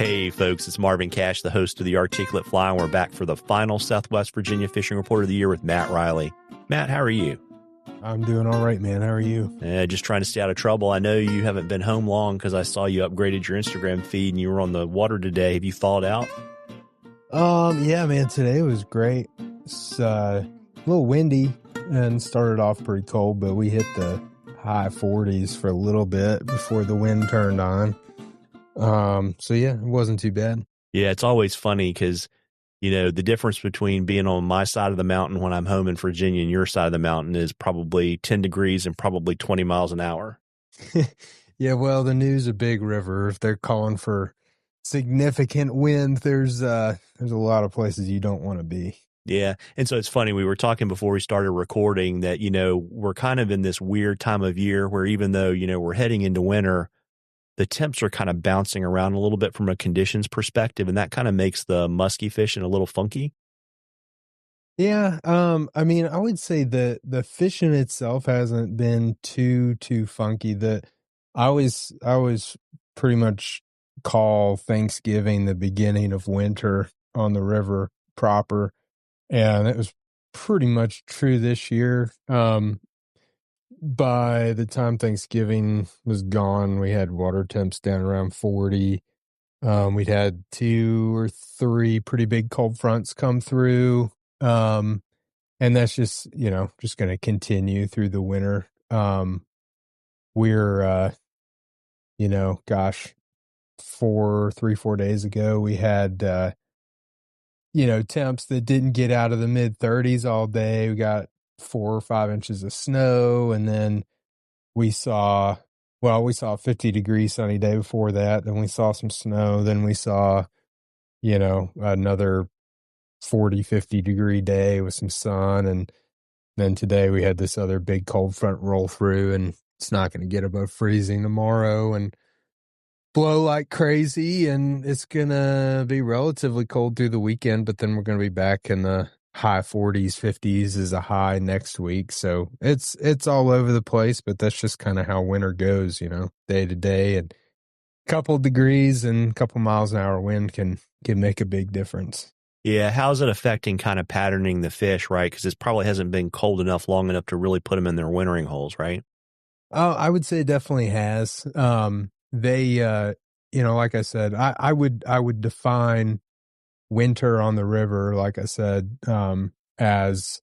Hey folks, it's Marvin Cash, the host of The Articulate Fly, and we're back for the final Southwest Virginia Fishing Report of the Year with Matt Reilly. Matt, how are you? I'm doing all right, man. How are you? Just trying to stay out of trouble. I know you haven't been home long because I saw you upgraded your Instagram feed and you were on the water today. Have you thawed out? Yeah, man, today was great. It's a little windy and started off pretty cold, but we hit the high 40s for a little bit before the wind turned on. So yeah, it wasn't too bad. Yeah, it's always funny because, you know, the difference between being on my side of the mountain when I'm home in Virginia and your side of the mountain is probably 10 degrees and probably 20 miles an hour. Yeah, well, the News of Big River, if they're calling for significant wind, there's a lot of places you don't want to be. Yeah. And so it's funny. We were talking before we started recording that, you know, we're kind of in this weird time of year where even though, you know, we're heading into winter, the temps are kind of bouncing around a little bit from a conditions perspective. And that kind of makes the musky fishing a little funky. Yeah. I mean, I would say the fishing itself hasn't been too funky. I always pretty much call Thanksgiving the beginning of winter on the river proper. And it was pretty much true this year. By the time Thanksgiving was gone, we had water temps down around 40. We'd had 2 or 3 pretty big cold fronts come through. And that's just, just going to continue through the winter. We're, 4 days ago, we had, temps that didn't get out of the mid 30s all day. We got 4 or 5 inches of snow. And then we saw a 50-degree sunny day before that. Then we saw some snow. Then we saw, another 40, 50-degree day with some sun. And then today we had this other big cold front roll through, and it's not going to get above freezing tomorrow and blow like crazy. And it's going to be relatively cold through the weekend, but then we're going to be back in the high 40s, 50s is a high next week. So it's all over the place, but that's just kind of how winter goes, day to day, and a couple degrees and a couple miles an hour wind can make a big difference. Yeah. How's it affecting kind of patterning the fish, right? Because it probably hasn't been cold enough long enough to really put them in their wintering holes, right? Oh, I would say it definitely has. They, like I said, I would define winter on the river, like I said, as,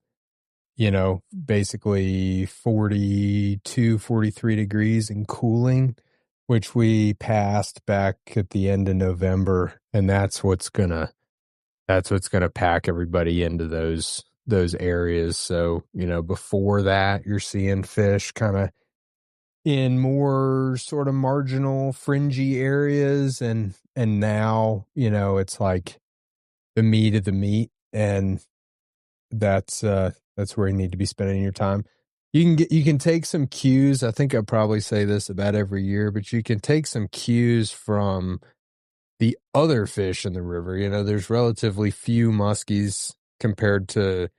basically 42, 43 degrees and cooling, which we passed back at the end of November. And that's what's gonna pack everybody into those areas. So, before that, you're seeing fish kind of in more sort of marginal fringy areas. And now, it's like the meat of the meat. And that's where you need to be spending your time. You can take some cues. I think I probably say this about every year, but you can take some cues from the other fish in the river. There's relatively few muskies compared to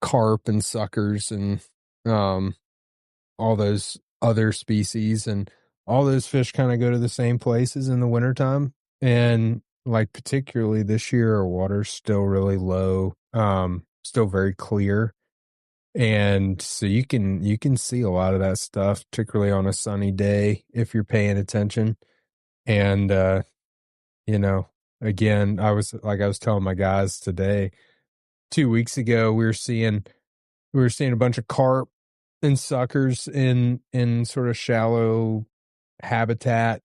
carp and suckers and all those other species, and all those fish kind of go to the same places in the wintertime. And like particularly this year, our water's still really low, still very clear. And so you can see a lot of that stuff, particularly on a sunny day if you're paying attention. And again, I was telling my guys today, 2 weeks ago, we were seeing a bunch of carp and suckers in sort of shallow habitat,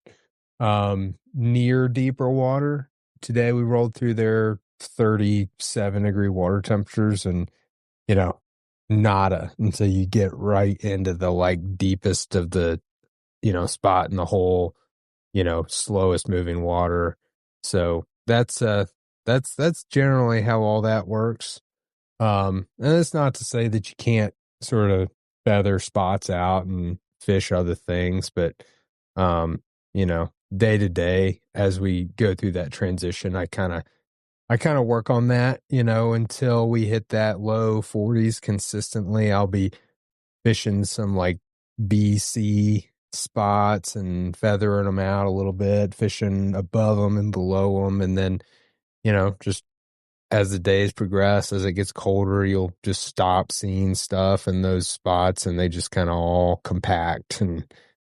near deeper water. Today we rolled through their 37-degree water temperatures, and nada until you get right into the like deepest of the spot in the whole slowest moving water. So that's generally how all that works. And it's not to say that you can't sort of feather spots out and fish other things, but day to day as we go through that transition, I kind of work on that, until we hit that low 40s consistently. I'll be fishing some like B, C spots and feathering them out a little bit, fishing above them and below them. And then, just as the days progress, as it gets colder, you'll just stop seeing stuff in those spots and they just kind of all compact. And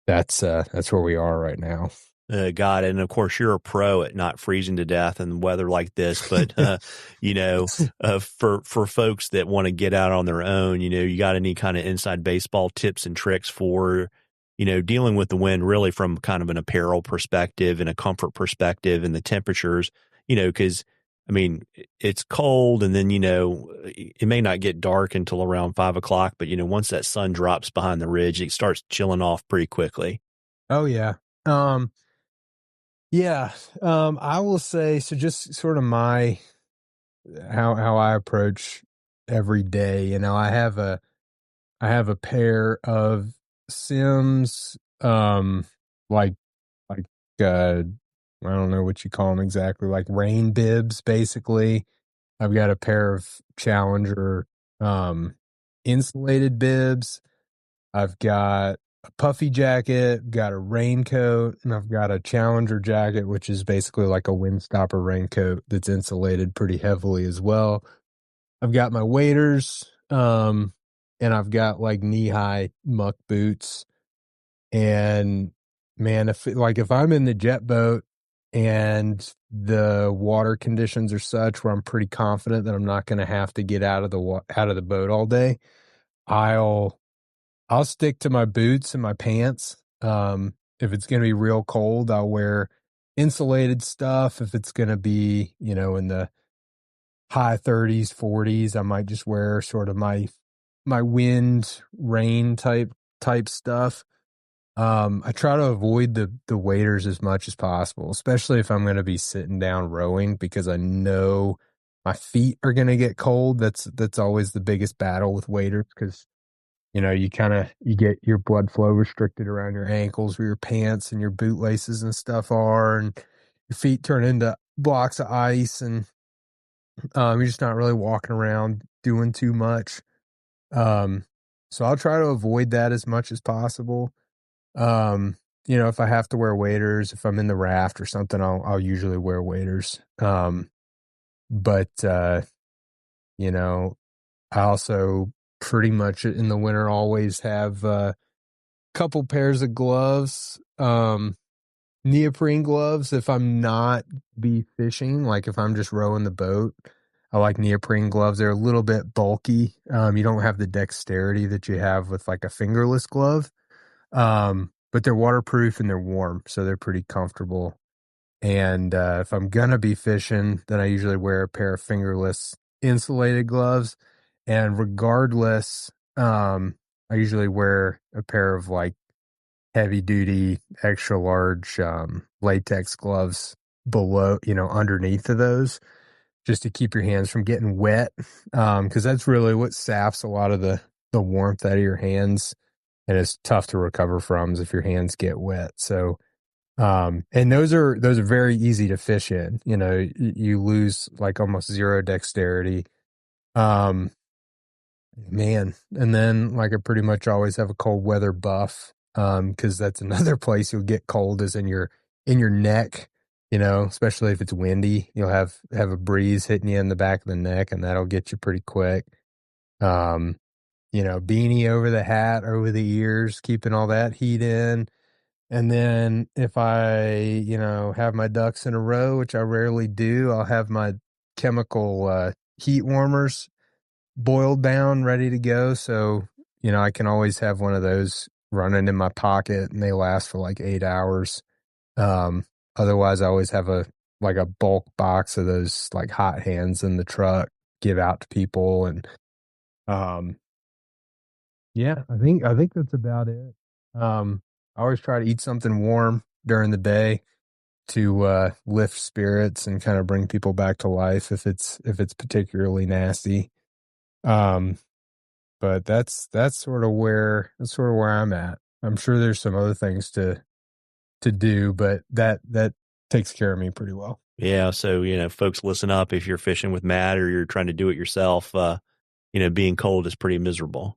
that's where we are right now. Got it. And of course, you're a pro at not freezing to death in weather like this. But for folks that want to get out on their own, you got any kind of inside baseball tips and tricks for, dealing with the wind, really from kind of an apparel perspective and a comfort perspective, and the temperatures, because I mean it's cold, and then it may not get dark until around 5 o'clock, but once that sun drops behind the ridge, it starts chilling off pretty quickly. Oh yeah. Yeah, I will say, so just sort of how I approach every day. I have a pair of Sims, like like I don't know what you call them exactly, like rain bibs, basically. I've got a pair of Challenger insulated bibs. I've got a puffy jacket, got a raincoat, and I've got a Challenger jacket, which is basically like a windstopper raincoat that's insulated pretty heavily as well. I've got my waders, and I've got like knee-high muck boots. And man, if I'm in the jet boat and the water conditions are such where I'm pretty confident that I'm not going to have to get out of the boat all day, I'll stick to my boots and my pants. If it's going to be real cold, I'll wear insulated stuff. If it's going to be, in the high 30s, 40s, I might just wear sort of my wind rain type stuff. I try to avoid the waders as much as possible, especially if I'm going to be sitting down rowing, because I know my feet are going to get cold. That's always the biggest battle with waders, because you get your blood flow restricted around your ankles where your pants and your boot laces and stuff are, and your feet turn into blocks of ice, and you're just not really walking around doing too much. So I'll try to avoid that as much as possible. If I have to wear waders, if I'm in the raft or something, I'll usually wear waders. But I also pretty much in the winter always have a couple pairs of gloves, neoprene gloves if I'm not be fishing, like if I'm just rowing the boat. I like neoprene gloves. They're a little bit bulky. You don't have the dexterity that you have with like a fingerless glove. But they're waterproof and they're warm, so they're pretty comfortable. And if I'm gonna be fishing, then I usually wear a pair of fingerless insulated gloves. And regardless, I usually wear a pair of like heavy duty, extra large latex gloves below, underneath of those, just to keep your hands from getting wet. Because that's really what saps a lot of the warmth out of your hands, and it's tough to recover from is if your hands get wet. So, and those are very easy to fish in. You lose like almost zero dexterity. Man, and then like I pretty much always have a cold weather buff, because that's another place you'll get cold is in your neck. Especially if it's windy, you'll have a breeze hitting you in the back of the neck, and that'll get you pretty quick. Beanie over the hat, over the ears, keeping all that heat in. And then if I, have my ducks in a row, which I rarely do, I'll have my chemical heat warmers boiled down, ready to go. So, I can always have one of those running in my pocket, and they last for like 8 hours. Otherwise, I always have a bulk box of those like hot hands in the truck, give out to people. And yeah, I think that's about it. I always try to eat something warm during the day to lift spirits and kind of bring people back to life if it's particularly nasty. But that's sort of where I'm at. I'm sure there's some other things to do, but that takes care of me pretty well. Yeah. So, folks, listen up. If you're fishing with Matt or you're trying to do it yourself, being cold is pretty miserable.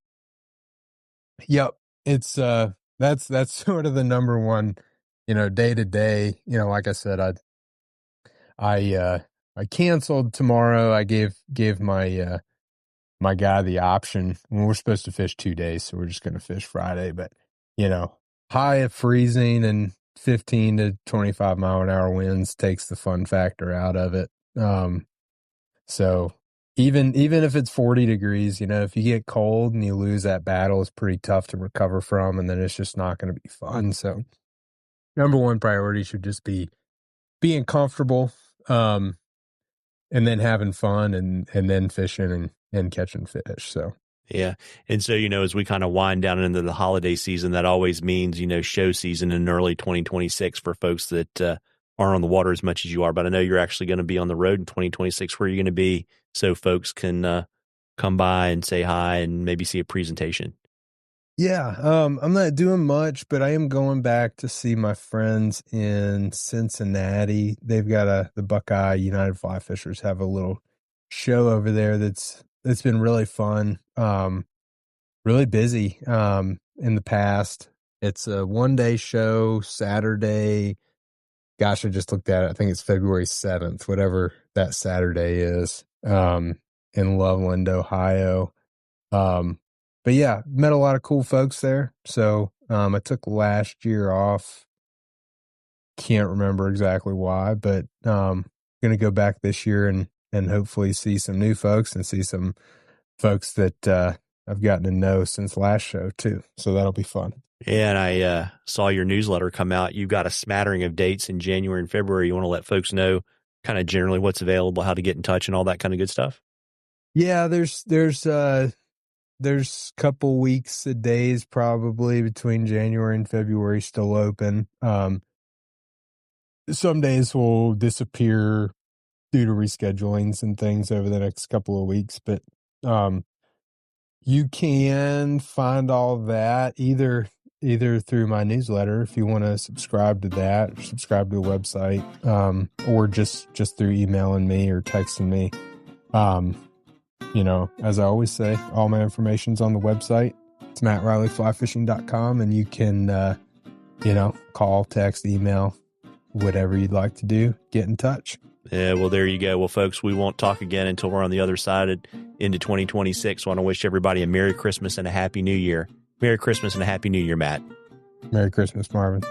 Yep. It's That's sort of the number one, day to day. Like I said, I canceled tomorrow. I gave my guy the option. We're supposed to fish 2 days, so we're just going to fish Friday. But high of freezing and 15 to 25 mile an hour winds takes the fun factor out of it. So even if it's 40 degrees, if you get cold and you lose that battle, it's pretty tough to recover from, and then it's just not going to be fun. So number one priority should just be being comfortable, and then having fun, and then fishing and catching fish. So Yeah. And so, as we kind of wind down into the holiday season, that always means, show season in early 2026 for folks that aren't on the water as much as you are. But I know you're actually going to be on the road in 2026. Where are you going to be so folks can come by and say hi and maybe see a presentation? yeah, I'm not doing much, but I am going back to see my friends in Cincinnati. They've got the Buckeye United Fly Fishers have a little show over there that's been really fun. Really busy in the past. It's a 1-day show, Saturday. Gosh, I just looked at it. I think it's February 7th, whatever that Saturday is, in Loveland, Ohio. But yeah, met a lot of cool folks there. So I took last year off. Can't remember exactly why, but going to go back this year and hopefully see some new folks and see some folks that I've gotten to know since last show too. So that'll be fun. Yeah, and I saw your newsletter come out. You've got a smattering of dates in January and February. You want to let folks know kind of generally what's available, how to get in touch, and all that kind of good stuff? Yeah, there's a couple weeks of days probably between January and February still open. Some days will disappear due to reschedulings and things over the next couple of weeks, but you can find all that either through my newsletter if you want to subscribe to that, or subscribe to the website, or just through emailing me or texting me. As I always say, all my information's on the website. It's MattReillyFlyFishing.com, and you can call, text, email, whatever you'd like to do. Get in touch. Yeah, well, there you go. Well, folks, we won't talk again until we're on the other side into 2026. I want to wish everybody a Merry Christmas and a Happy New Year. Merry Christmas and a Happy New Year, Matt. Merry Christmas, Marvin.